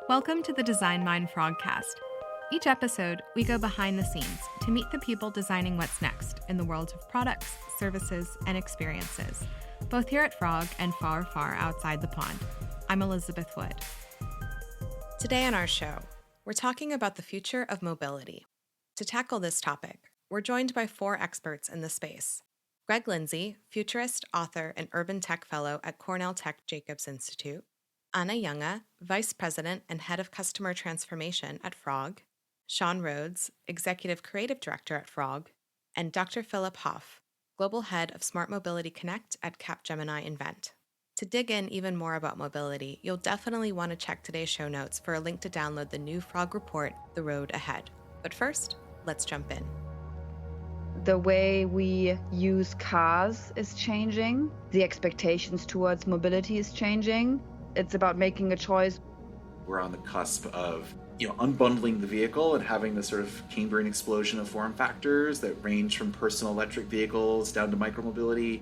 Welcome to the Design Mind Frogcast. Each episode, we go behind the scenes to meet the people designing what's next in the world of products, services, and experiences, both here at Frog and far, far outside the pond. I'm Elizabeth Wood. Today on our show, we're talking about the future of mobility. To tackle this topic, we're joined by four experts in the space. Lindsay, Futurist, author, and urban tech fellow at Cornell Tech Jacobs Institute. Junge, Vice President and Head of Customer Transformation at Frog, Rhodes, Executive Creative Director at Frog, and Dr. Philipp Haaf, Global Head of Smart Mobility Connect at Capgemini Invent. To dig in even more about mobility, you'll definitely want to check today's show notes for a link to download the new Frog report, The Road Ahead. But first, let's jump in. The way we use cars is changing. The expectations towards mobility is changing. It's about making a choice. We're on the cusp of, unbundling the vehicle and having this sort of Cambrian explosion of form factors that range from personal electric vehicles down to micromobility.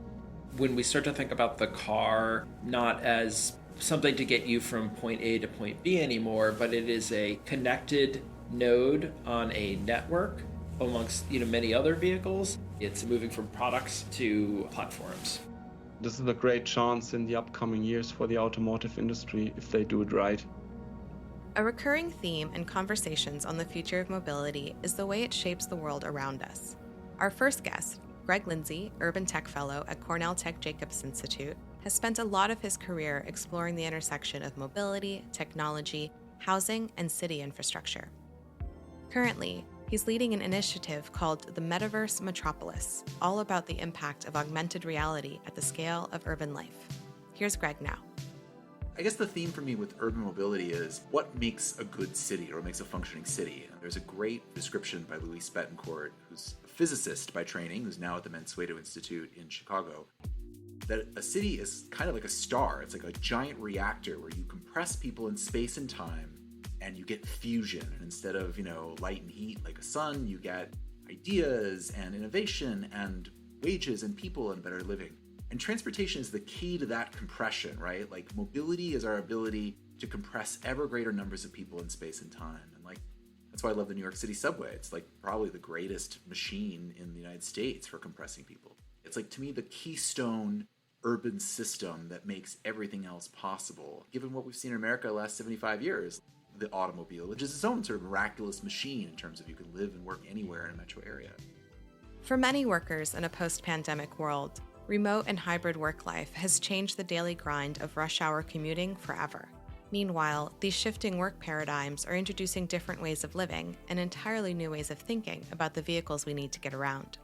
When we start to think about the car not as something to get you from point A to point B anymore, but it is a connected node on a network amongst many other vehicles, it's moving from products to platforms. This is a great chance in the upcoming years for the automotive industry if they do it right. A recurring theme in conversations on the future of mobility is the way it shapes the world around us. Our first guest, Lindsay, Urban Tech Fellow at Cornell Tech Jacobs Institute, has spent a lot of his career exploring the intersection of mobility, technology, housing, and city infrastructure. Currently, he's leading an initiative called the Metaverse Metropolis, all about the impact of augmented reality at the scale of urban life. Here's Greg now. I guess the theme for me with urban mobility is what makes a good city or what makes a functioning city. There's a great description by Louis Betancourt, who's a physicist by training, who's now at the Mansueto Institute in Chicago, that a city is kind of like a star. It's like a giant reactor where you compress people in space and time and you get fusion. And instead of, light and heat like a sun, you get ideas and innovation and wages and people and better living. And transportation is the key to that compression, right? Like mobility is our ability to compress ever greater numbers of people in space and time. And that's why I love the New York City subway. It's probably the greatest machine in the United States for compressing people. It's to me, the keystone urban system that makes everything else possible, given what we've seen in America the last 75 years. The automobile, which is its own sort of miraculous machine in terms of you can live and work anywhere in a metro area. For many workers in a post-pandemic world, remote and hybrid work life has changed the daily grind of rush hour commuting forever. Meanwhile, these shifting work paradigms are introducing different ways of living and entirely new ways of thinking about the vehicles we need to get around.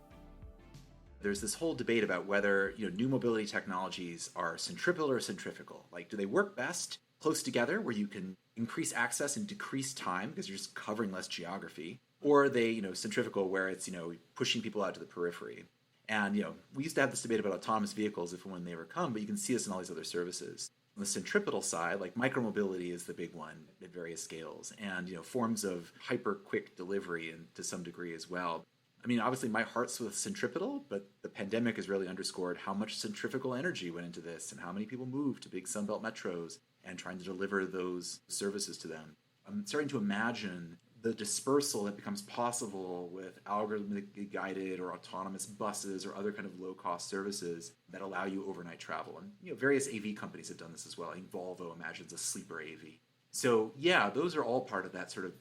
There's this whole debate about whether new mobility technologies are centripetal or centrifugal. Do they work best close together where you can increase access and decrease time because you're just covering less geography? Or are they, centrifugal where it's, pushing people out to the periphery? And, we used to have this debate about autonomous vehicles if and when they ever come, but you can see this in all these other services. On the centripetal side, micromobility is the big one at various scales and, forms of hyper quick delivery and to some degree as well. I mean, obviously my heart's with centripetal, but the pandemic has really underscored how much centrifugal energy went into this and how many people moved to big Sunbelt metros and trying to deliver those services to them. I'm starting to imagine the dispersal that becomes possible with algorithmically guided or autonomous buses or other kind of low-cost services that allow you overnight travel. And various AV companies have done this as well. I think Volvo imagines a sleeper AV. So yeah, those are all part of that sort of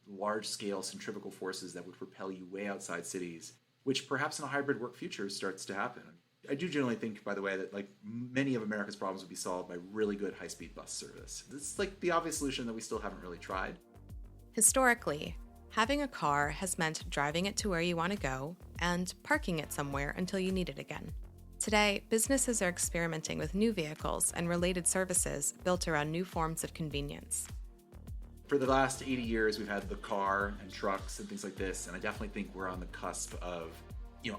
large-scale centrifugal forces that would propel you way outside cities, which perhaps in a hybrid work future starts to happen. I do generally think, by the way, that many of America's problems would be solved by really good high-speed bus service. It's the obvious solution that we still haven't really tried. Historically, having a car has meant driving it to where you want to go and parking it somewhere until you need it again. Today, businesses are experimenting with new vehicles and related services built around new forms of convenience. For the last 80 years, we've had the car and trucks and things like this, and I definitely think we're on the cusp of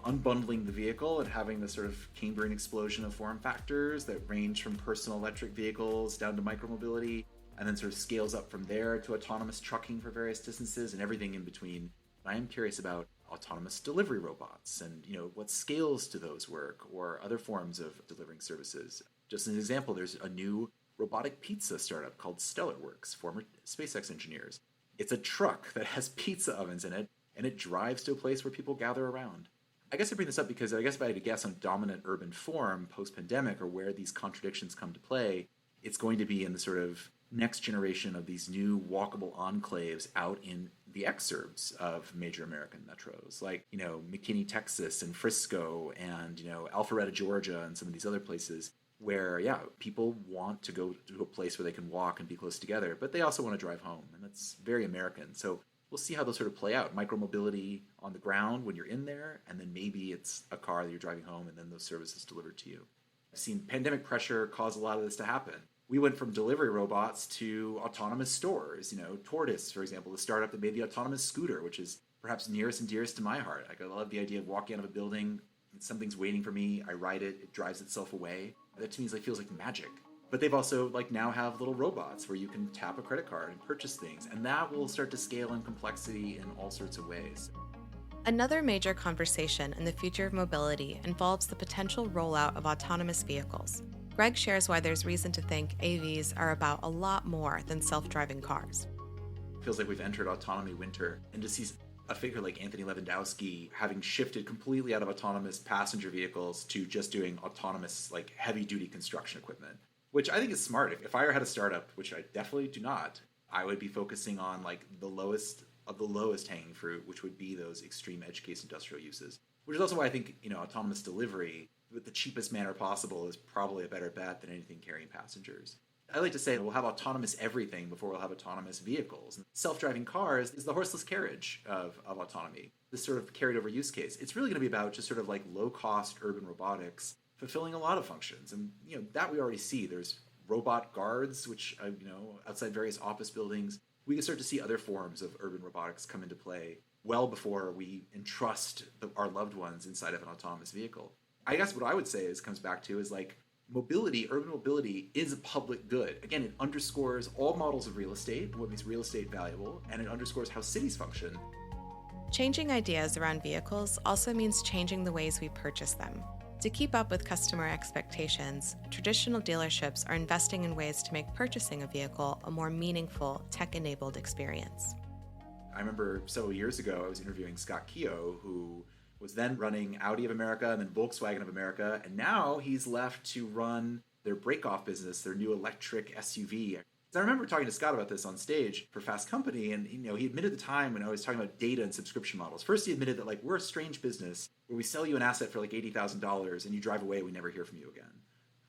unbundling the vehicle and having this sort of Cambrian explosion of form factors that range from personal electric vehicles down to micromobility, and then sort of scales up from there to autonomous trucking for various distances and everything in between. I am curious about autonomous delivery robots and what scales to those work or other forms of delivering services. Just as an example, there's a new robotic pizza startup called Stellarworks, former SpaceX engineers. It's a truck that has pizza ovens in it, and it drives to a place where people gather around. I guess I bring this up because I guess if I had to guess on dominant urban form post-pandemic or where these contradictions come to play, it's going to be in the sort of next generation of these new walkable enclaves out in the exurbs of major American metros, like, McKinney, Texas, and Frisco, and, Alpharetta, Georgia, and some of these other places where, people want to go to a place where they can walk and be close together, but they also want to drive home, and that's very American. So we'll see how those sort of play out. Micromobility on the ground when you're in there, and then maybe it's a car that you're driving home, and then those services delivered to you. I've seen pandemic pressure cause a lot of this to happen. We went from delivery robots to autonomous stores. Tortoise, for example, the startup that made the autonomous scooter, which is perhaps nearest and dearest to my heart. I love the idea of walking out of a building, something's waiting for me, I ride it, it drives itself away. That to me feels like magic. But they've also now have little robots where you can tap a credit card and purchase things, and that will start to scale in complexity in all sorts of ways. Another major conversation in the future of mobility involves the potential rollout of autonomous vehicles. Greg shares why there's reason to think AVs are about a lot more than self-driving cars. It feels like we've entered autonomy winter, and to see a figure like Anthony Lewandowski having shifted completely out of autonomous passenger vehicles to just doing autonomous heavy-duty construction equipment, which I think is smart. If I had a startup, which I definitely do not, I would be focusing on the lowest of the lowest hanging fruit, which would be those extreme edge case industrial uses, which is also why I think autonomous delivery with the cheapest manner possible is probably a better bet than anything carrying passengers. I like to say we'll have autonomous everything before we'll have autonomous vehicles. Self-driving cars is the horseless carriage of autonomy, this sort of carried over use case. It's really going to be about just sort of low-cost urban robotics fulfilling a lot of functions. And that we already see. There's robot guards, which, outside various office buildings. We can start to see other forms of urban robotics come into play well before we entrust our loved ones inside of an autonomous vehicle. I guess what I would say comes back to mobility, urban mobility is a public good. Again, it underscores all models of real estate, what makes real estate valuable, and it underscores how cities function. Changing ideas around vehicles also means changing the ways we purchase them. To keep up with customer expectations, traditional dealerships are investing in ways to make purchasing a vehicle a more meaningful, tech-enabled experience. I remember several years ago, I was interviewing Scott Keogh, who was then running Audi of America and then Volkswagen of America, and now he's left to run their break-off business, their new electric SUV. So I remember talking to Scott about this on stage for Fast Company, and he admitted the time when I was talking about data and subscription models. First, he admitted that we're a strange business where we sell you an asset for $80,000 and you drive away, we never hear from you again.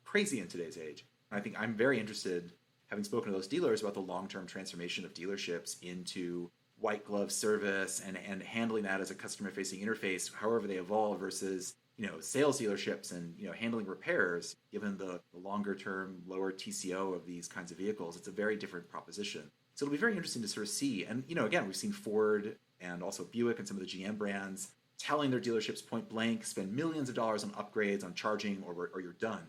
Crazy in today's age. I think I'm very interested, having spoken to those dealers, about the long-term transformation of dealerships into white glove service and handling that as a customer-facing interface, however they evolve, versus sales dealerships and handling repairs. Given the longer-term, lower TCO of these kinds of vehicles, it's a very different proposition. So it'll be very interesting to sort of see. And again, we've seen Ford and also Buick and some of the GM brands telling their dealerships point blank, spend millions of dollars on upgrades, on charging, or you're done.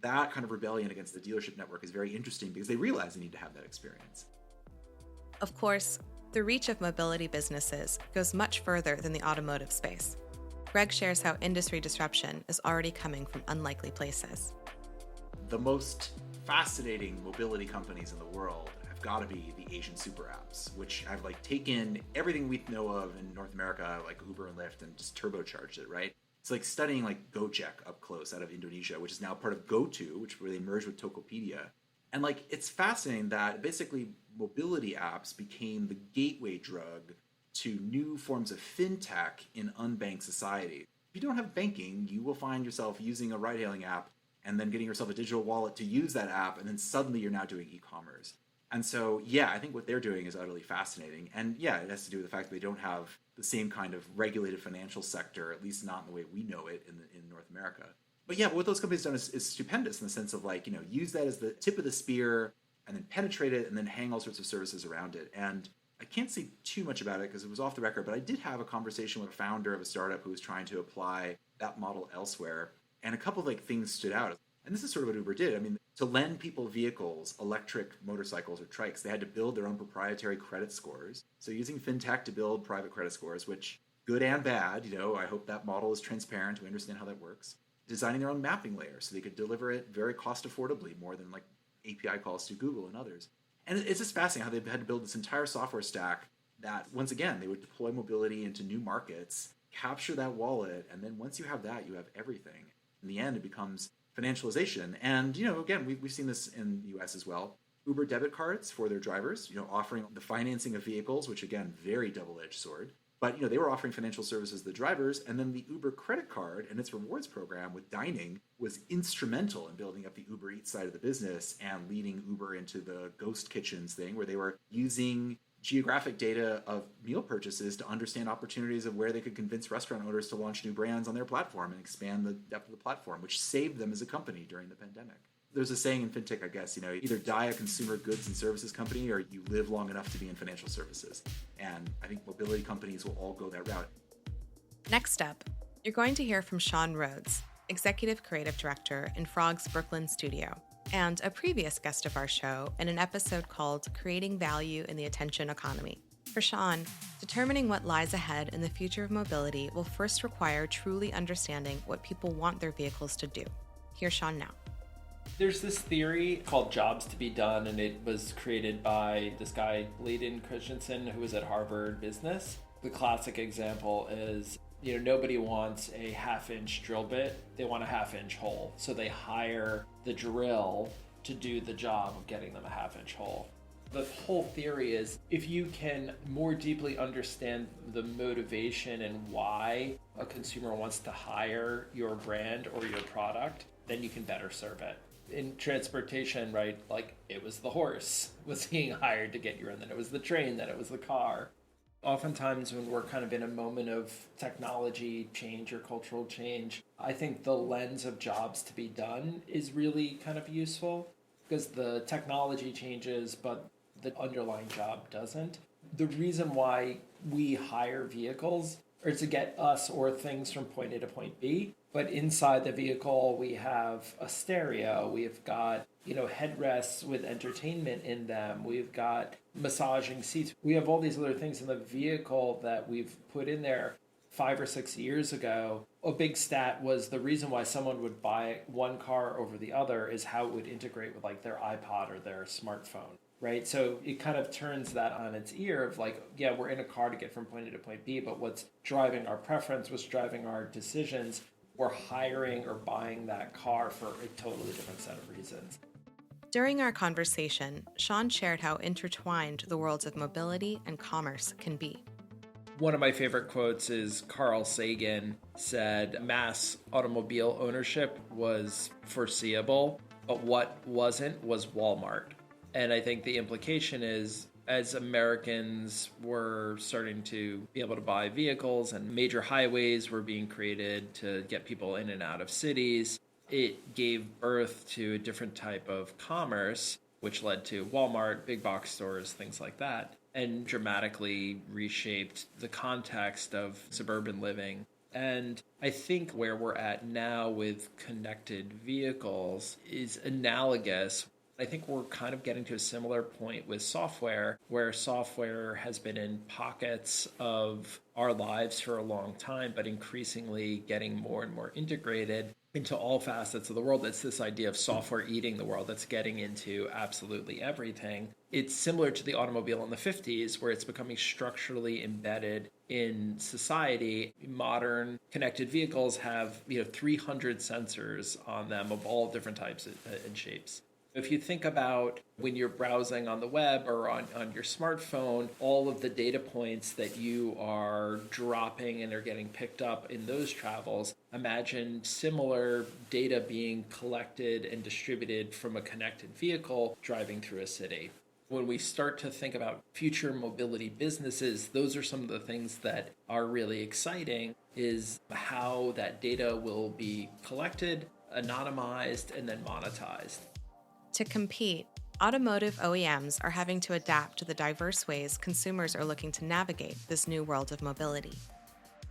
That kind of rebellion against the dealership network is very interesting because they realize they need to have that experience. Of course, the reach of mobility businesses goes much further than the automotive space. Greg shares how industry disruption is already coming from unlikely places. The most fascinating mobility companies in the world have got to be the Asian super apps, which have taken everything we know of in North America, like Uber and Lyft, and just turbocharged it, right? It's studying Gojek up close out of Indonesia, which is now part of GoTo, where they merged with Tokopedia. And it's fascinating that basically mobility apps became the gateway drug to new forms of fintech in unbanked society. If you don't have banking, you will find yourself using a ride-hailing app and then getting yourself a digital wallet to use that app, and then suddenly you're now doing e-commerce. And so, I think what they're doing is utterly fascinating. And it has to do with the fact that they don't have the same kind of regulated financial sector, at least not in the way we know it in North America. But what those companies have done is stupendous in the sense of use that as the tip of the spear and then penetrate it and then hang all sorts of services around it. And I can't say too much about it because it was off the record, but I did have a conversation with a founder of a startup who was trying to apply that model elsewhere. And a couple of things stood out. And this is sort of what Uber did. I mean, to lend people vehicles, electric motorcycles or trikes, they had to build their own proprietary credit scores. So using fintech to build private credit scores, which good and bad, I hope that model is transparent. We understand how that works. Designing their own mapping layer so they could deliver it very cost affordably, more than API calls to Google and others. And it's just fascinating how they've had to build this entire software stack that, once again, they would deploy mobility into new markets, capture that wallet, and then once you have that, you have everything. In the end, it becomes financialization. And, again, we've seen this in the US as well. Uber debit cards for their drivers, offering the financing of vehicles, which, again, very double-edged sword. But, they were offering financial services to the drivers, and then the Uber credit card and its rewards program with dining was instrumental in building up the Uber Eats side of the business and leading Uber into the ghost kitchens thing, where they were using geographic data of meal purchases to understand opportunities of where they could convince restaurant owners to launch new brands on their platform and expand the depth of the platform, which saved them as a company during the pandemic. There's a saying in fintech, I guess, either die a consumer goods and services company or you live long enough to be in financial services. And I think mobility companies will all go that route. Next up, you're going to hear from Rhodes, Executive Creative Director in Frog's Brooklyn studio, and a previous guest of our show in an episode called Creating Value in the Attention Economy. For Sean, determining what lies ahead in the future of mobility will first require truly understanding what people want their vehicles to do. Here's Sean now. There's this theory called jobs to be done, and it was created by this guy, Leighton Christensen, who was at Harvard Business. The classic example is, nobody wants a half-inch drill bit. They want a half-inch hole. So they hire the drill to do the job of getting them a half-inch hole. The whole theory is if you can more deeply understand the motivation and why a consumer wants to hire your brand or your product, then you can better serve it. In transportation, right, like it was the horse was being hired to get you in, then it was the train, then it was the car. Oftentimes when we're kind of in a moment of technology change or cultural change, I think the lens of jobs to be done is really kind of useful because the technology changes, but the underlying job doesn't. The reason why we hire vehicles are to get us or things from point A to point B. But inside the vehicle, we have a stereo. We've got, headrests with entertainment in them. We've got massaging seats. We have all these other things in the vehicle that we've put in there 5 or 6 years ago. A big stat was the reason why someone would buy one car over the other is how it would integrate with like their iPod or their smartphone. Right. So it kind of turns that on its ear of like, yeah, we're in a car to get from point A to point B, but what's driving our preference, what's driving our decisions, we're hiring or buying that car for a totally different set of reasons. During our conversation, Sean shared how intertwined the worlds of mobility and commerce can be. One of my favorite quotes is Carl Sagan said, mass automobile ownership was foreseeable, but what wasn't was Walmart. And I think the implication is, as Americans were starting to be able to buy vehicles and major highways were being created to get people in and out of cities, it gave birth to a different type of commerce, which led to Walmart, big box stores, things like that, and dramatically reshaped the context of suburban living. And I think where we're at now with connected vehicles is analogous. I think we're kind of getting to a similar point with software, where software has been in pockets of our lives for a long time, but increasingly getting more and more integrated into all facets of the world. It's this idea of software eating the world that's getting into absolutely everything. It's similar to the automobile in the 50s, where it's becoming structurally embedded in society. Modern connected vehicles have 300 sensors on them of all different types and shapes. If you think about when you're browsing on the web or on your smartphone, all of the data points that you are dropping and are getting picked up in those travels, imagine similar data being collected and distributed from a connected vehicle driving through a city. When we start to think about future mobility businesses, those are some of the things that are really exciting, is how that data will be collected, anonymized, and then monetized. To compete, automotive OEMs are having to adapt to the diverse ways consumers are looking to navigate this new world of mobility.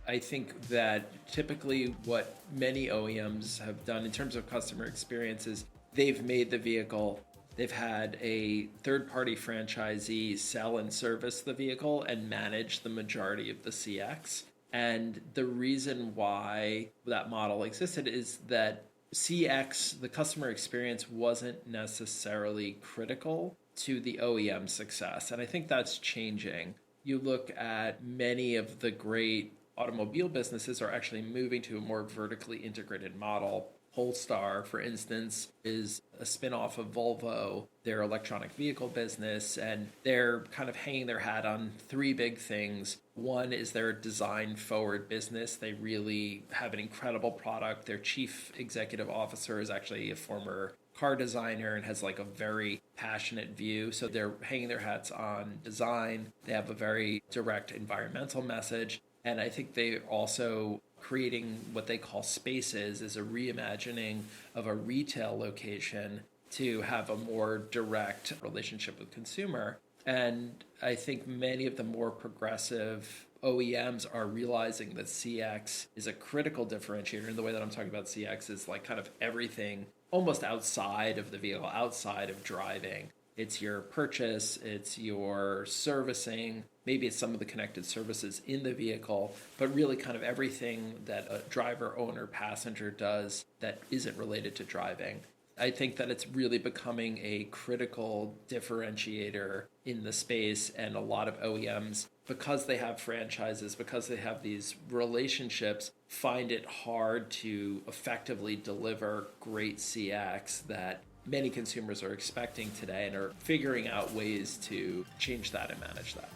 I think that typically what many OEMs have done in terms of customer experiences, they've made the vehicle, they've had a third-party franchisee sell and service the vehicle and manage the majority of the CX. And the reason why that model existed is that CX, the customer experience, wasn't necessarily critical to the OEM success. And I think that's changing. You look at many of the great automobile businesses are actually moving to a more vertically integrated model. Polestar, for instance, is a spin-off of Volvo, their electronic vehicle business, and they're kind of hanging their hat on three big things. One is their design-forward business. They really have an incredible product. Their chief executive officer is actually a former car designer and has like a very passionate view. So they're hanging their hats on design. They have a very direct environmental message. And I think they also creating what they call spaces is a reimagining of a retail location to have a more direct relationship with consumer. And I think many of the more progressive OEMs are realizing that CX is a critical differentiator. And the way that I'm talking about CX is like kind of everything almost outside of the vehicle, outside of driving. It's your purchase, it's your servicing, maybe it's some of the connected services in the vehicle, but really kind of everything that a driver, owner, passenger does that isn't related to driving. I think that it's really becoming a critical differentiator in the space, and a lot of OEMs, because they have franchises, because they have these relationships, find it hard to effectively deliver great CX that many consumers are expecting today and are figuring out ways to change that and manage that.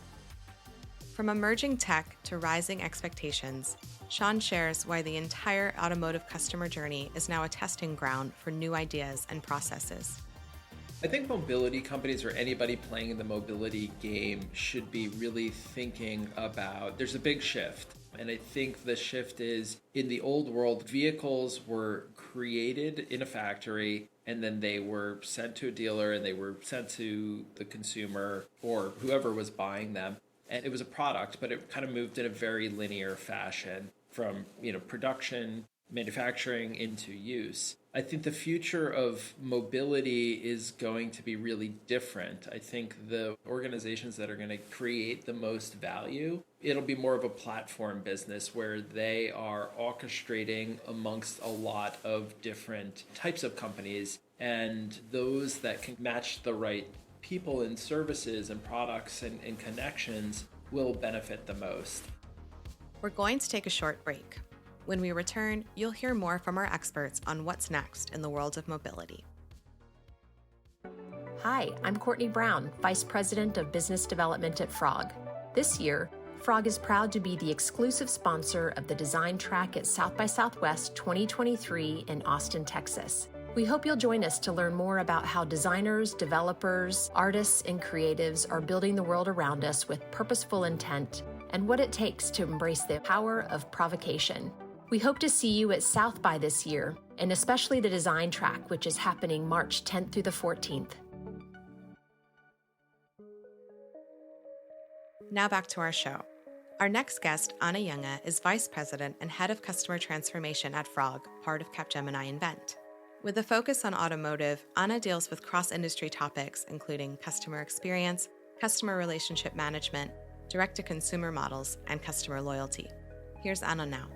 From emerging tech to rising expectations, Sean shares why the entire automotive customer journey is now a testing ground for new ideas and processes. I think mobility companies or anybody playing in the mobility game should be really thinking about, there's a big shift. And I think the shift is, in the old world, vehicles were created in a factory and then they were sent to a dealer and they were sent to the consumer or whoever was buying them. And it was a product, but it kind of moved in a very linear fashion from, production, manufacturing into use. I think the future of mobility is going to be really different. I think the organizations that are going to create the most value, it'll be more of a platform business where they are orchestrating amongst a lot of different types of companies, and those that can match the right people and services and products and connections will benefit the most. We're going to take a short break. When we return, you'll hear more from our experts on what's next in the world of mobility. Hi, I'm Courtney Brown, Vice President of Business Development at Frog. This year, Frog is proud to be the exclusive sponsor of the Design Track at South by Southwest 2023 in Austin, Texas. We hope you'll join us to learn more about how designers, developers, artists, and creatives are building the world around us with purposeful intent and what it takes to embrace the power of provocation. We hope to see you at South by this year, and especially the Design Track, which is happening March 10th through the 14th. Now back to our show. Our next guest, Anna Junge, is Vice President and Head of Customer Transformation at Frog, part of Capgemini Invent. With a focus on automotive, Anna deals with cross-industry topics including customer experience, customer relationship management, direct-to-consumer models, and customer loyalty. Here's Anna now.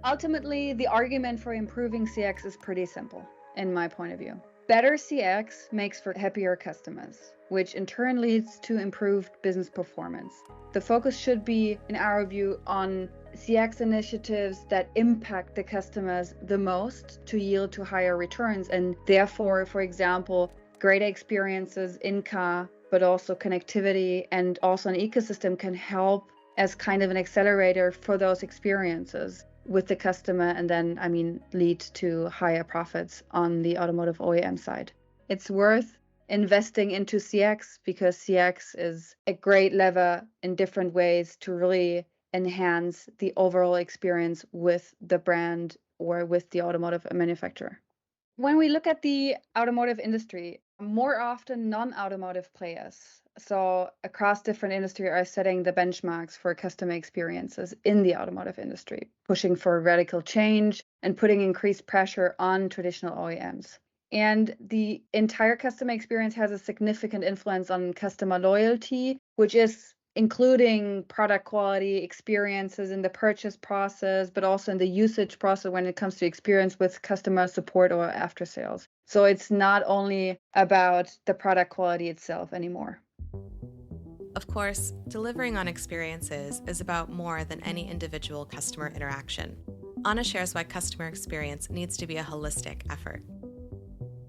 Ultimately, the argument for improving CX is pretty simple, in my point of view. Better CX makes for happier customers, which in turn leads to improved business performance. The focus should be, in our view, on CX initiatives that impact the customers the most to yield to higher returns, and therefore, for example, greater experiences in car, but also connectivity and also an ecosystem can help as kind of an accelerator for those experiences with the customer, and then, lead to higher profits on the automotive OEM side. It's worth investing into CX because CX is a great lever in different ways to really enhance the overall experience with the brand or with the automotive manufacturer. When we look at the automotive industry, more often non-automotive players, so across different industry, are setting the benchmarks for customer experiences in the automotive industry, pushing for radical change and putting increased pressure on traditional OEMs. And the entire customer experience has a significant influence on customer loyalty, which is including product quality, experiences in the purchase process, but also in the usage process when it comes to experience with customer support or after sales. So it's not only about the product quality itself anymore. Of course, delivering on experiences is about more than any individual customer interaction. Anna shares why customer experience needs to be a holistic effort.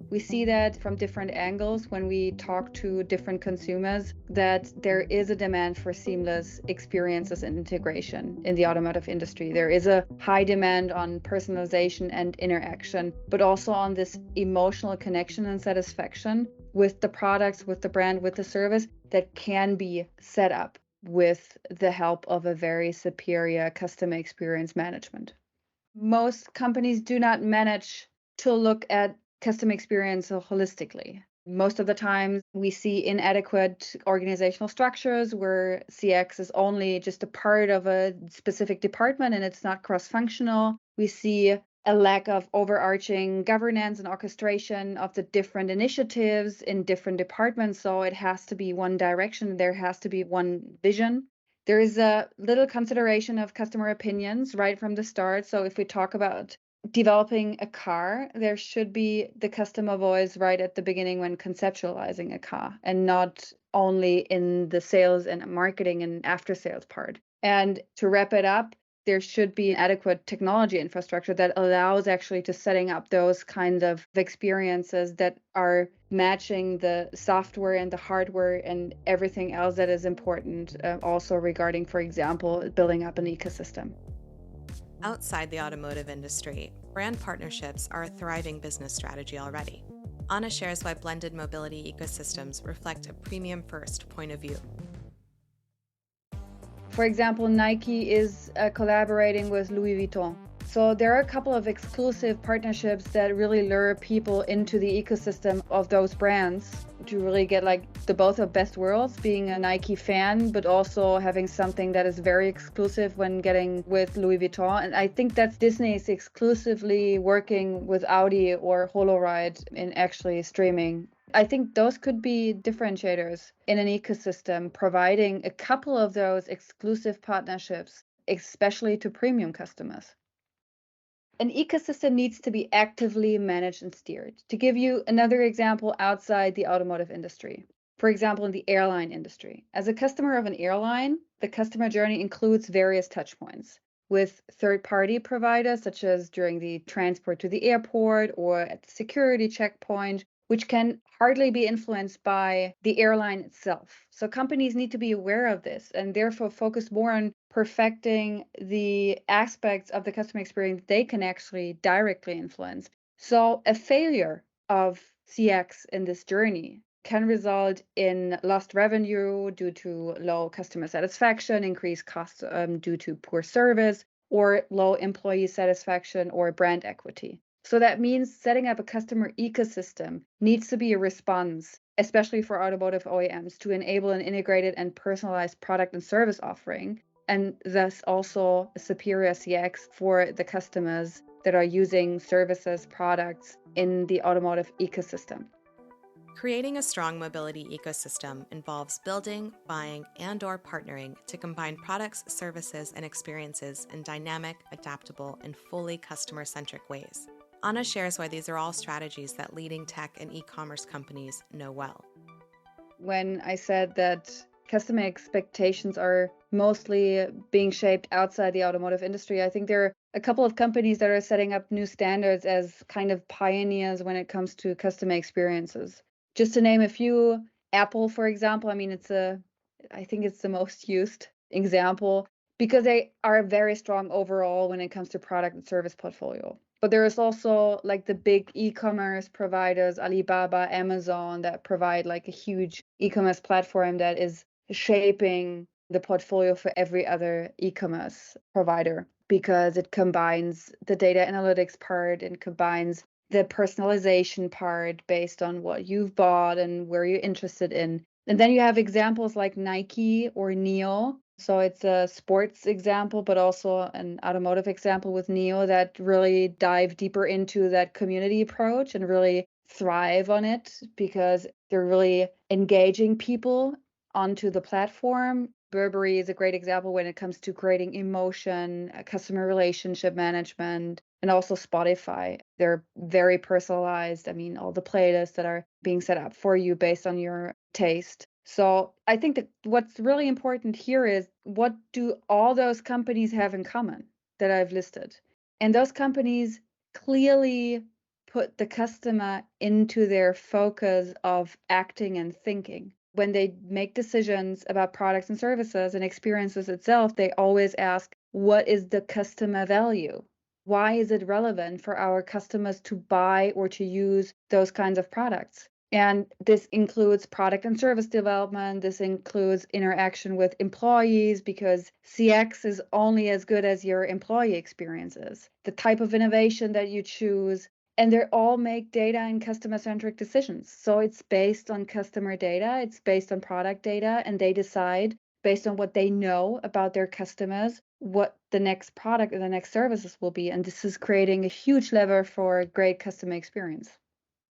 We see that from different angles when we talk to different consumers, that there is a demand for seamless experiences and integration in the automotive industry. There is a high demand on personalization and interaction, but also on this emotional connection and satisfaction with the products, with the brand, with the service that can be set up with the help of a very superior customer experience management. Most companies do not manage to look at customer experience holistically. Most of the time, we see inadequate organizational structures where CX is only just a part of a specific department and it's not cross-functional. We see a lack of overarching governance and orchestration of the different initiatives in different departments. So it has to be one direction. There has to be one vision. There is a little consideration of customer opinions right from the start. So if we talk about developing a car, there should be the customer voice right at the beginning when conceptualizing a car, and not only in the sales and marketing and after sales part. And to wrap it up, there should be adequate technology infrastructure that allows actually to setting up those kinds of experiences that are matching the software and the hardware and everything else that is important, also regarding, for example, building up an ecosystem. Outside the automotive industry, brand partnerships are a thriving business strategy already. Anna shares why blended mobility ecosystems reflect a premium-first point of view. For example, Nike is collaborating with Louis Vuitton. So there are a couple of exclusive partnerships that really lure people into the ecosystem of those brands to really get like the both of best worlds, being a Nike fan, but also having something that is very exclusive when getting with Louis Vuitton. And I think that Disney is exclusively working with Audi or HoloRide in actually streaming. I think those could be differentiators in an ecosystem, providing a couple of those exclusive partnerships, especially to premium customers. An ecosystem needs to be actively managed and steered. To give you another example outside the automotive industry, for example, in the airline industry, as a customer of an airline, the customer journey includes various touch points with third-party providers, such as during the transport to the airport or at the security checkpoint, which can hardly be influenced by the airline itself. So companies need to be aware of this and therefore focus more on perfecting the aspects of the customer experience they can actually directly influence. So a failure of CX in this journey can result in lost revenue due to low customer satisfaction, increased costs due to poor service, or low employee satisfaction or brand equity. So that means setting up a customer ecosystem needs to be a response, especially for automotive OEMs, to enable an integrated and personalized product and service offering, and thus also a superior CX for the customers that are using services, products in the automotive ecosystem. Creating a strong mobility ecosystem involves building, buying, and/or partnering to combine products, services, and experiences in dynamic, adaptable, and fully customer-centric ways. Anna shares why these are all strategies that leading tech and e-commerce companies know well. When I said that customer expectations are mostly being shaped outside the automotive industry, I think there are a couple of companies that are setting up new standards as kind of pioneers when it comes to customer experiences. Just to name a few, Apple, for example, I think it's the most used example because they are very strong overall when it comes to product and service portfolio. But there is also like the big e-commerce providers, Alibaba, Amazon, that provide like a huge e-commerce platform that is shaping the portfolio for every other e-commerce provider because it combines the data analytics part and combines the personalization part based on what you've bought and where you're interested in. And then you have examples like Nike or NIO. So it's a sports example, but also an automotive example with NIO that really dive deeper into that community approach and really thrive on it because they're really engaging people onto the platform Burberry is a great example when it comes to creating emotion, customer relationship management, and also Spotify. They're very personalized. I mean, all the playlists that are being set up for you based on your taste. So I think that what's really important here is, what do all those companies have in common that I've listed? And those companies clearly put the customer into their focus of acting and thinking. When they make decisions about products and services and experiences itself, they always ask, what is the customer value? Why is it relevant for our customers to buy or to use those kinds of products? And this includes product and service development. This includes interaction with employees, because CX is only as good as your employee experiences. The type of innovation that you choose, and they all make data and customer-centric decisions. So it's based on customer data, it's based on product data, and they decide based on what they know about their customers what the next product or the next services will be. And this is creating a huge lever for great customer experience.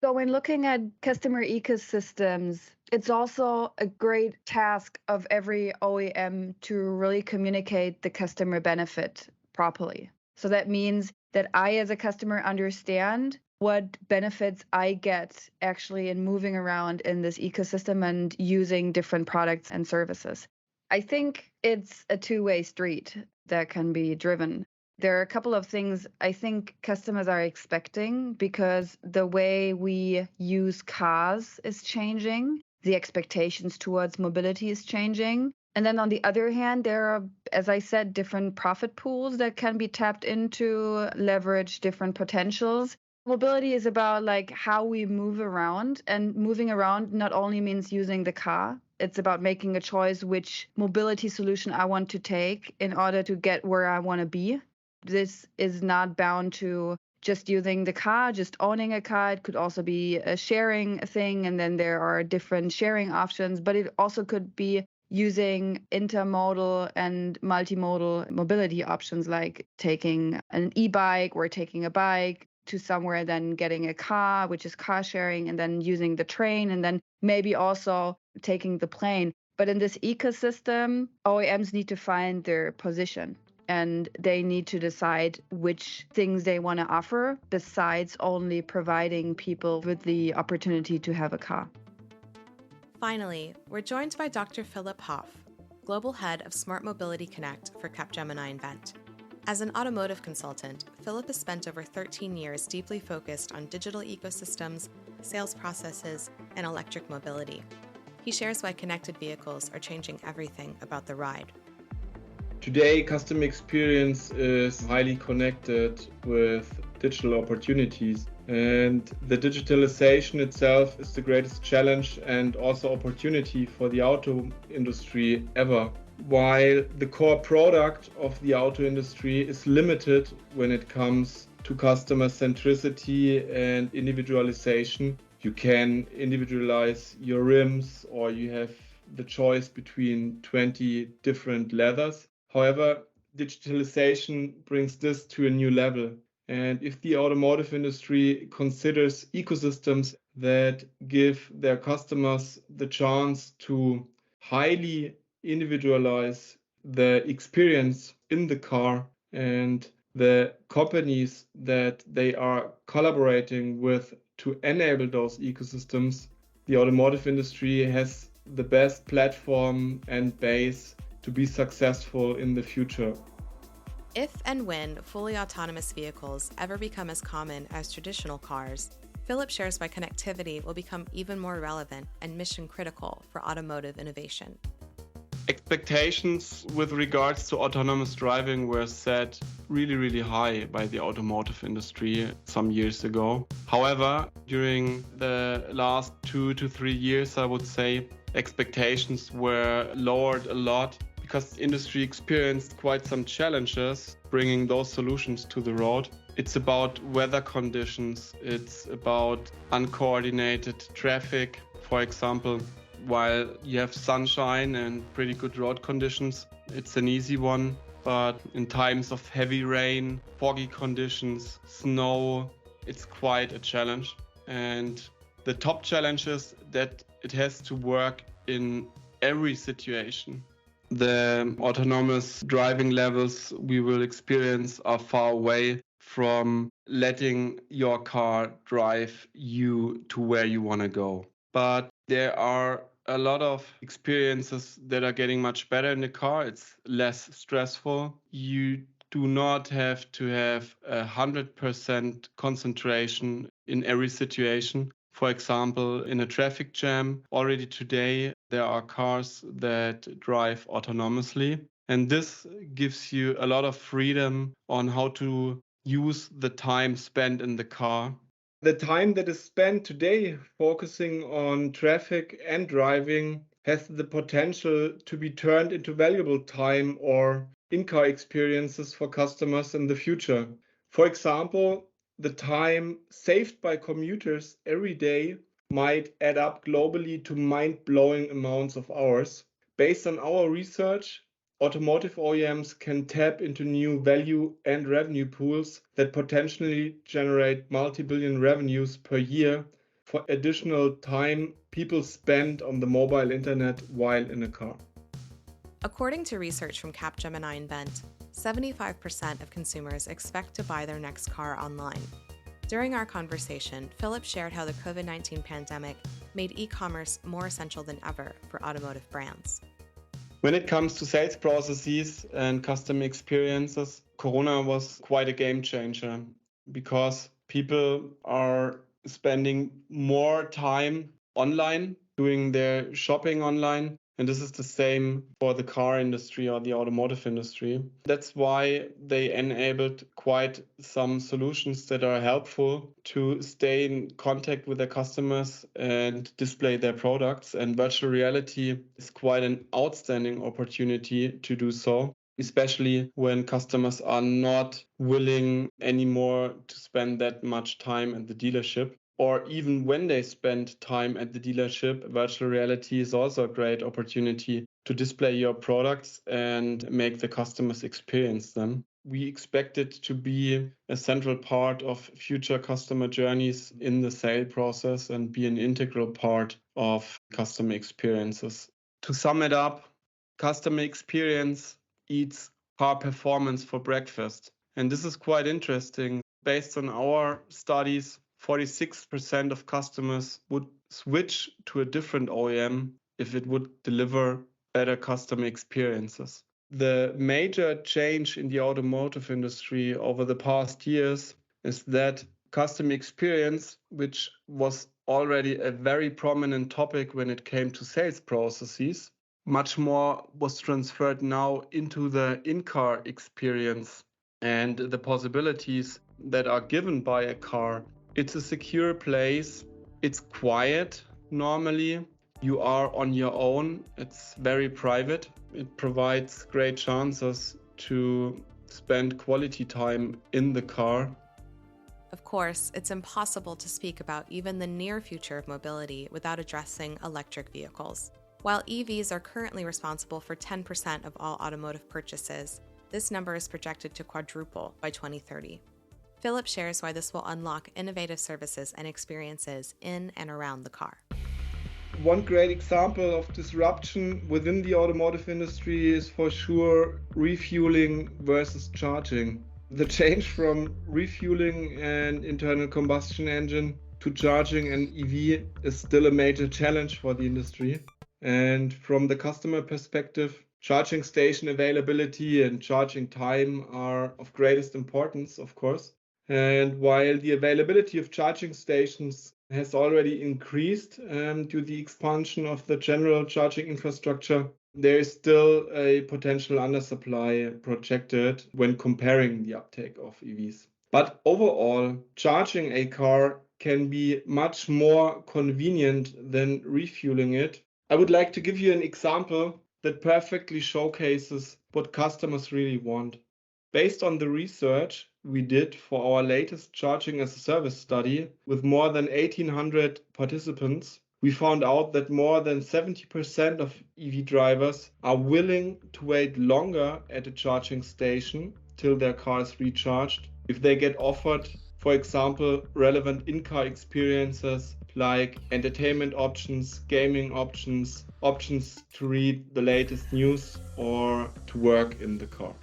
So when looking at customer ecosystems, it's also a great task of every OEM to really communicate the customer benefit properly. So that means that I, as a customer, understand what benefits I get actually in moving around in this ecosystem and using different products and services. I think it's a two-way street that can be driven. There are a couple of things I think customers are expecting, because the way we use cars is changing. The expectations towards mobility is changing. And then on the other hand, there are, as I said, different profit pools that can be tapped into, leverage different potentials. Mobility is about like how we move around, and moving around not only means using the car. It's about making a choice which mobility solution I want to take in order to get where I want to be. This is not bound to just using the car, just owning a car. It could also be a sharing thing, and then there are different sharing options, but it also could be using intermodal and multimodal mobility options, like taking an e-bike or taking a bike to somewhere, then getting a car, which is car sharing, and then using the train, and then maybe also taking the plane. But in this ecosystem, OEMs need to find their position, and they need to decide which things they want to offer besides only providing people with the opportunity to have a car. Finally, we're joined by Dr. Philipp Haaf, Global Head of Smart Mobility Connect for Capgemini Invent. As an automotive consultant, Philipp has spent over 13 years deeply focused on digital ecosystems, sales processes, and electric mobility. He shares why connected vehicles are changing everything about the ride. Today, customer experience is highly connected with digital opportunities, and the digitalization itself is the greatest challenge and also opportunity for the auto industry ever. While the core product of the auto industry is limited when it comes to customer centricity and individualization, you can individualize your rims, or you have the choice between 20 different leathers. However, digitalization brings this to a new level. And if the automotive industry considers ecosystems that give their customers the chance to highly individualize the experience in the car, and the companies that they are collaborating with to enable those ecosystems, the automotive industry has the best platform and base to be successful in the future. If and when fully autonomous vehicles ever become as common as traditional cars, Philipp shares why connectivity will become even more relevant and mission critical for automotive innovation. Expectations with regards to autonomous driving were set really high by the automotive industry some years ago. However, during the last 2 to 3 years, I would say, expectations were lowered a lot, because the industry experienced quite some challenges bringing those solutions to the road. It's about weather conditions, it's about uncoordinated traffic. For example, while you have sunshine and pretty good road conditions, it's an easy one. But in times of heavy rain, foggy conditions, snow, it's quite a challenge. And the top challenge is that it has to work in every situation. the autonomous driving levels we will experience are far away from letting your car drive you to where you want to go. But there are a lot of experiences that are getting much better in the car. It's less stressful. You do not have to have 100% concentration in every situation. For example, in a traffic jam, already today, there are cars that drive autonomously. And this gives you a lot of freedom on how to use the time spent in the car. The time that is spent today focusing on traffic and driving has the potential to be turned into valuable time or in-car experiences for customers in the future. For example, the time saved by commuters every day might add up globally to mind-blowing amounts of hours. Based on our research, automotive OEMs can tap into new value and revenue pools that potentially generate multi-billion revenues per year for additional time people spend on the mobile internet while in a car. According to research from Capgemini Invent, 75% of consumers expect to buy their next car online. During our conversation, Philipp shared how the COVID-19 pandemic made e-commerce more essential than ever for automotive brands. When it comes to sales processes and customer experiences, Corona was quite a game changer because people are spending more time online, doing their shopping online. And this is the same for the car industry or the automotive industry. That's why they enabled quite some solutions that are helpful to stay in contact with their customers and display their products. And virtual reality is quite an outstanding opportunity to do so, especially when customers are not willing anymore to spend that much time at the dealership. Or even when they spend time at the dealership, virtual reality is also a great opportunity to display your products and make the customers experience them. We expect it to be a central part of future customer journeys in the sale process and be an integral part of customer experiences. To sum it up, customer experience eats car performance for breakfast. And this is quite interesting. Based on our studies, 46% of customers would switch to a different OEM if it would deliver better customer experiences. The major change in the automotive industry over the past years is that customer experience, which was already a very prominent topic when it came to sales processes, much more was transferred now into the in-car experience and the possibilities that are given by a car. It's a secure place. It's quiet normally. You are on your own. It's very private. It provides great chances to spend quality time in the car. Of course, it's impossible to speak about even the near future of mobility without addressing electric vehicles. While EVs are currently responsible for 10% of all automotive purchases, this number is projected to quadruple by 2030. Philipp shares why this will unlock innovative services and experiences in and around the car. One great example of disruption within the automotive industry is for sure refueling versus charging. The change from refueling an internal combustion engine to charging an EV is still a major challenge for the industry. And from the customer perspective, charging station availability and charging time are of greatest importance, of course. And while the availability of charging stations has already increased due to the expansion of the general charging infrastructure, there is still a potential undersupply projected when comparing the uptake of EVs. But overall, charging a car can be much more convenient than refueling it. I would like to give you an example that perfectly showcases what customers really want. Based on the research we did for our latest Charging as a Service study with more than 1,800 participants, we found out that more than 70% of EV drivers are willing to wait longer at a charging station till their car is recharged if they get offered, for example, relevant in-car experiences like entertainment options, gaming options, options to read the latest news or to work in the car.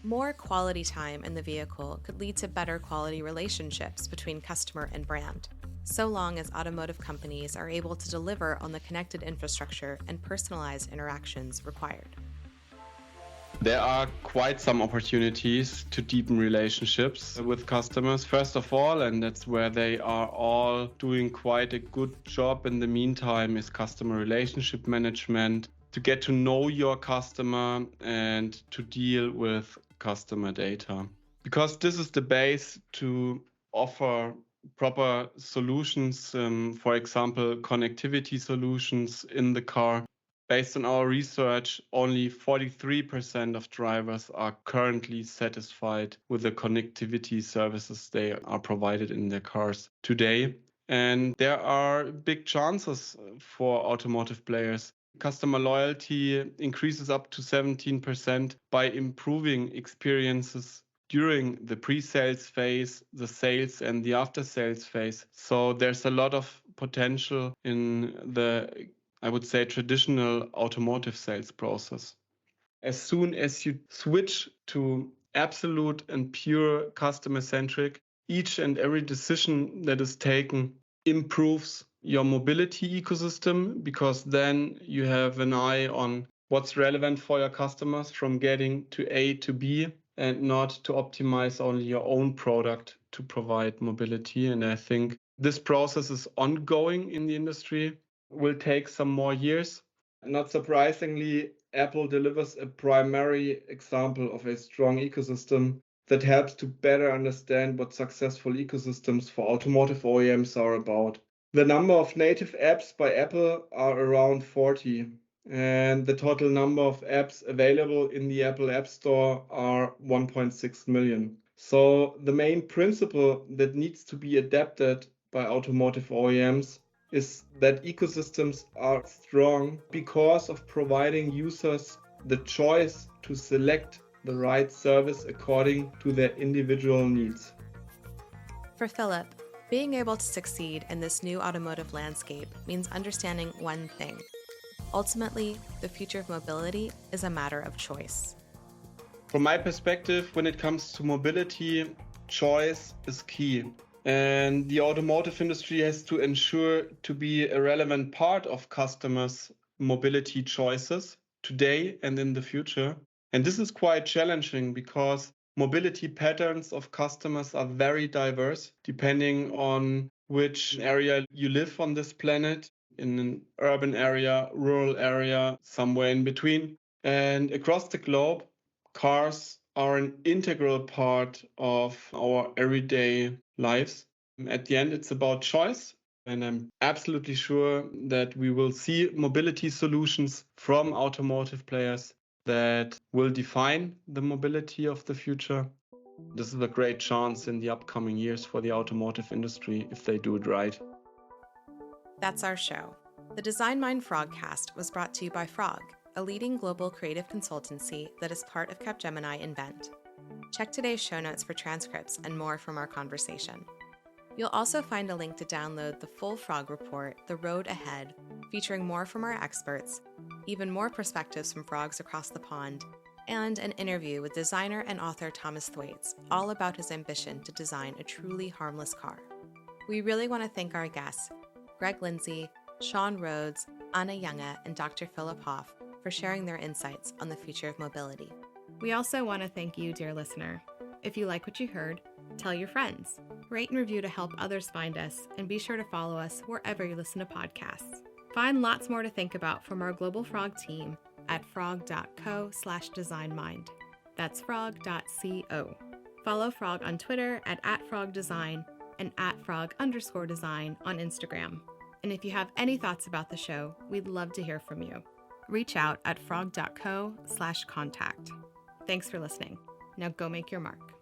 More quality time in the vehicle could lead to better quality relationships between customer and brand, so long as automotive companies are able to deliver on the connected infrastructure and personalized interactions required. There are quite some opportunities to deepen relationships with customers, first of all, and that's where they are all doing quite a good job in the meantime, is customer relationship management, to get to know your customer and to deal with customer data. Because this is the base to offer proper solutions, for example, connectivity solutions in the car. Based on our research, only 43% of drivers are currently satisfied with the connectivity services they are provided in their cars today. And there are big chances for automotive players. Customer loyalty increases up to 17% by improving experiences during the pre-sales phase, the sales and the after-sales phase. So there's a lot of potential in the, I would say, traditional automotive sales process. As soon as you switch to absolute and pure customer-centric, each and every decision that is taken improves your mobility ecosystem, because then you have an eye on what's relevant for your customers from getting to A to B, and not to optimize only your own product to provide mobility. And I think this process is ongoing in the industry, will take some more years. Not surprisingly, Apple delivers a primary example of a strong ecosystem that helps to better understand what successful ecosystems for automotive OEMs are about. The number of native apps by Apple are around 40, and the total number of apps available in the Apple App Store are 1.6 million. So the main principle that needs to be adapted by automotive OEMs is that ecosystems are strong because of providing users the choice to select the right service according to their individual needs. For Philipp, being able to succeed in this new automotive landscape means understanding one thing. Ultimately, the future of mobility is a matter of choice. From my perspective, when it comes to mobility, choice is key. And the automotive industry has to ensure to be a relevant part of customers' mobility choices today and in the future. And this is quite challenging because mobility patterns of customers are very diverse, depending on which area you live on this planet, in an urban area, rural area, somewhere in between. And across the globe, cars are an integral part of our everyday lives. At the end, it's about choice. And I'm absolutely sure that we will see mobility solutions from automotive players that will define the mobility of the future. This is a great chance in the upcoming years for the automotive industry if they do it right. That's our show. The Design Mind Frogcast was brought to you by Frog, a leading global creative consultancy that is part of Capgemini Invent. Check today's show notes for transcripts and more from our conversation. You'll also find a link to download the full Frog report, The Road Ahead, featuring more from our experts, even more perspectives from frogs across the pond, and an interview with designer and author Thomas Thwaites, all about his ambition to design a truly harmless car. We really want to thank our guests, Greg Lindsay, Sean Rhodes, Anna Junge, and Dr. Philipp Haaf, for sharing their insights on the future of mobility. We also want to thank you, dear listener. If you like what you heard, tell your friends, rate and review to help others find us, and be sure to follow us wherever you listen to podcasts. Find lots more to think about from our Global Frog team at frog.co/designmind. That's frog.co. Follow Frog on Twitter at @frogdesign and @frog_design on Instagram. And if you have any thoughts about the show, we'd love to hear from you. Reach out at frog.co/contact. Thanks for listening. Now go make your mark.